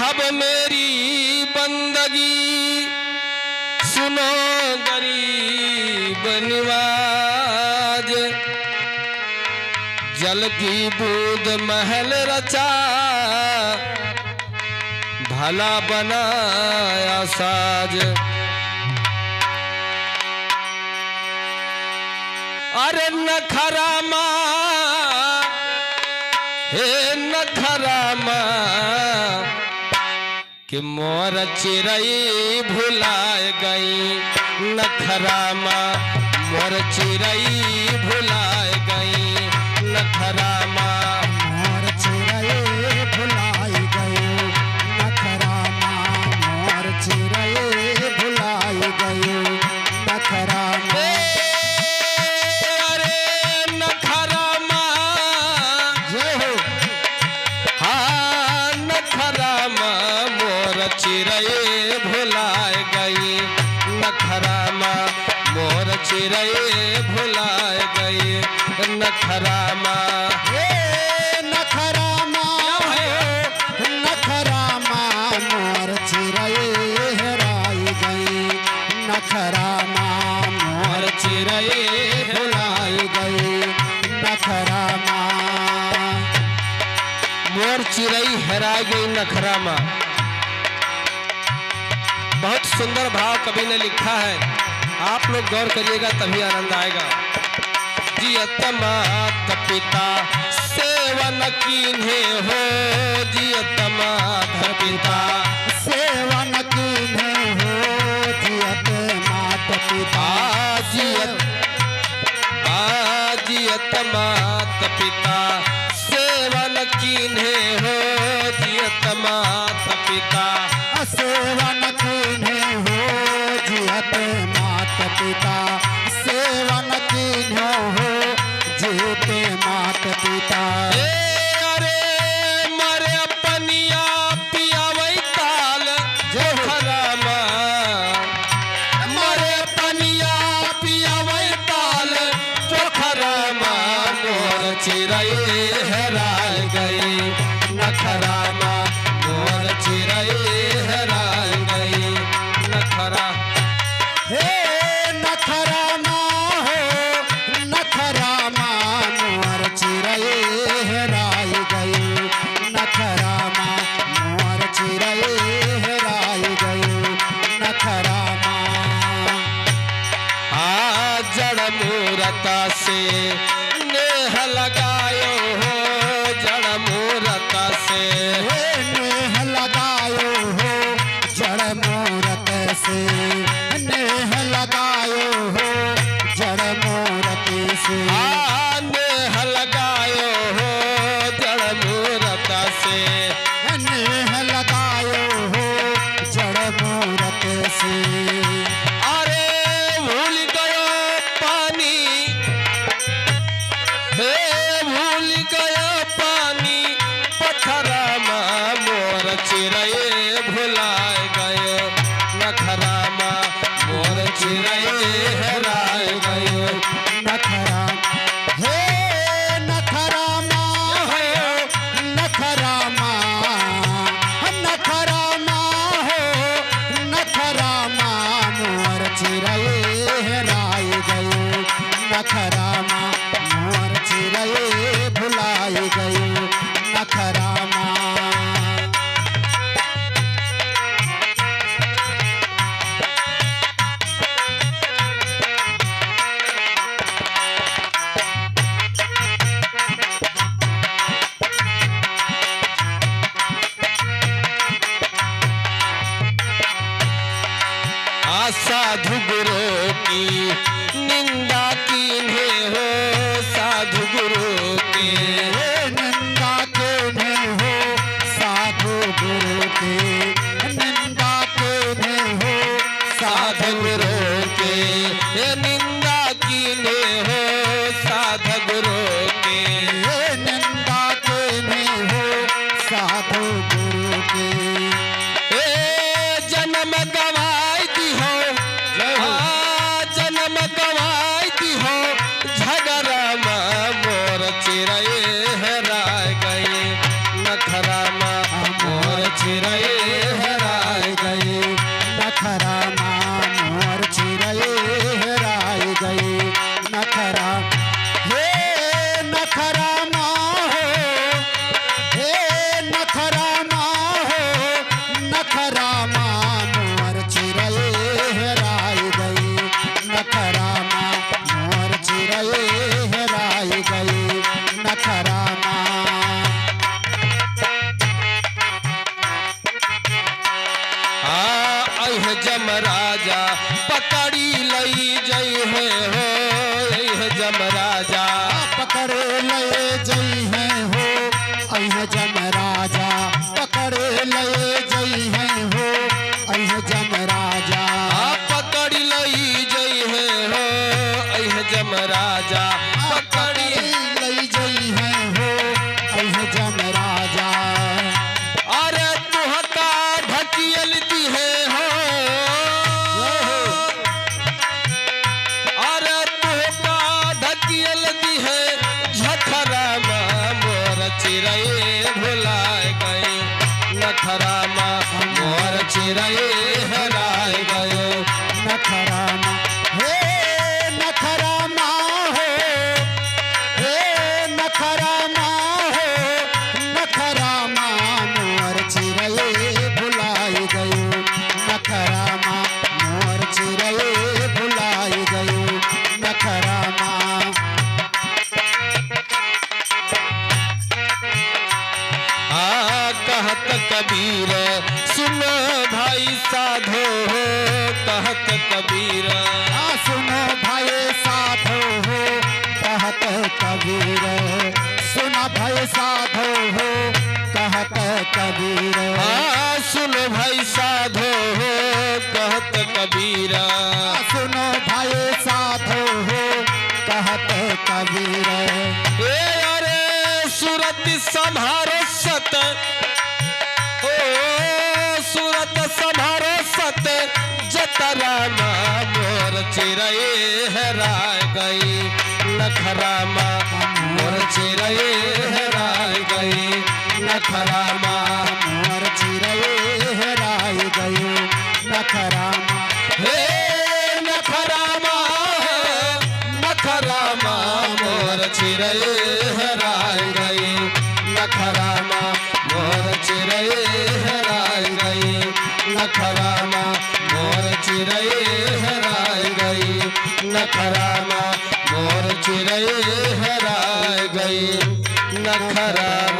अब मेरी बंदगी सुनो गरीब निवाज, जल की बूंद महल रचा, भला बनाया साज। अरे नखरामा हे नखरामा कि मोर चिरई भुलाए गई, नखरामा मोर चिरई भुलाए गई, नखरामा मोर चिरई भुलाई गई, नखरामा मोर चिरई भुलाई गई, नखरामा। अरे नखरामा जय हो। हाँ नखरामा मोर चिरई भुलाए गई, नखरामा मोर चिरई भुलाए गई, नखरामा। नखरामा नखरामा मोर चिरई हेराई गई, नखरामा मोर चिरई भुलाई गई, नखरामा। मोर चिरई हेरा गई नखरामा। बहुत सुंदर भाव कवि ने लिखा है, आप लोग गौर करिएगा तभी आनंद आएगा। जियत मात पिता सेवन कीन्हे हो, जियत मात पिता सेवन कीन्हे हो, जियत मात पिता जियत मात पिता सेवन कीन्हे हो, जियत मात पिता सेवन कीन्हे हो, जियत मात पिता सेवन कीन्हे हो, जीते मात पिता। अरे मारे अपनिया पियावै ताल जोखरामा, मारे अपनिया पियावै ताल जोखरामा, मोर चिरई हेराय गई, नखरामा मोर चिरई हेराय गई, नखरा। हे नखरामा हो नखरामा मोर चिरई हेराई गई, नखरामा मोर चिरई हेराई गई, नखरामा। जड़ मूरता से नेह लगायो हो, जड़ मूरता से नेह लगायो हो, जड़ मूरत से नेह लगायो हो, जड़ मूरत से नेह लगायो हो, जड़ मूरता से नेह लगायो हो, जड़ मूरत से। अरे भूल गयो पानी, हे भूल गयो पानी पथरामा, मोर चिरई भुलाए गयो, नखरामा मोर चिरई हेराय गयो, नखरामा हे नखरामा हो, नखरामा अह जम राजा पकड़े ले जई है हो अह जम राजा पकड़ लई जई है हो अह जम राजा पकड़ी ले जई है हो अह जम राजा अरे तुहका ढकियल दी है हो अरे तुहका ढकियल दी है झखरा मोर चिरए भुलाए गए नखरामा मोर चिरए हराए गए नखरामा हे नखरामा हो हे नखरामा हो नखरामा मोर चिरए भुलाई गयो नखरामा मोर चिरए भुलाई गयो नखरामा कहत कबीर सुनो भाई साधो हो कहत कबीर सुनो भाई साधो हो कहत कबीर सुना भाई साधो हो कहत कबीर सुनो भाई साधो हो कहत कबीर सुनो भाई साधो हो कहत कबीर ए अरे सूरत संभारो सत ओ सूरत संभारो सत जतरा मोर चिरए हराए गई नखरामा मोर चिरए हराए गई नखरामा मोर चिरए हेराई गयो नखरामा हे नखरामा नखरामा मोर चिरए हराए गई नखरामा मोर चिरए हराए गई नखरामा मोर चिरए हराए गई नखरामा मोर चिरए हराए गई नखरामा